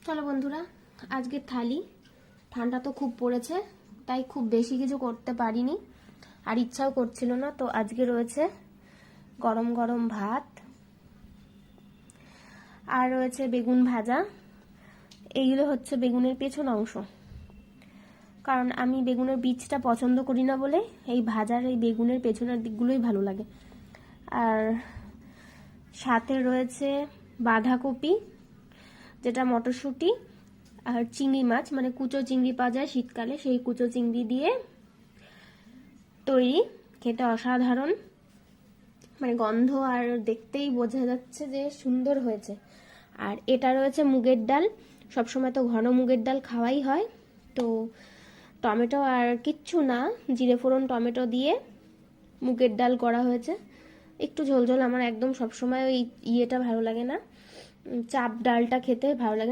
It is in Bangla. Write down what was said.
চলো বন্ধুরা, আজকের থালি। ঠান্ডা তো খুব পড়েছে, তাই খুব বেশি কিছু করতে পারিনি, আর ইচ্ছাও করছিল না। তো আজকে রয়েছে গরম গরম ভাত, আর রয়েছে বেগুন ভাজা। এইগুলো হচ্ছে বেগুনের পেছন অংশ, কারণ আমি বেগুনের বীজটা পছন্দ করি না বলে এই ভাজার এই বেগুনের পেছনের দিকগুলোই ভালো লাগে। আর সাথে রয়েছে বাঁধাকপি, যেটা মটরশুঁটি, আর চিংড়ি মাছ, মানে কুচো চিংড়ি পাওয়া যায় শীতকালে, সেই কুচো চিংড়ি দিয়ে তৈরি। খেতে অসাধারণ, মানে গন্ধ আর দেখতেই বোঝা যাচ্ছে যে সুন্দর হয়েছে। আর এটা রয়েছে মুগের ডাল। সবসময় তো ঘন মুগের ডাল খাওয়াই হয়, তো টমেটো আর কিচ্ছু না, জিরে ফোড়ন টমেটো দিয়ে মুগের ডাল করা হয়েছে। একটু ঝোল ঝোল, আমার একদম সবসময় ওই ইয়েটা ভালো লাগে না, চাপ ডালটা খেতে ভালো লাগে না।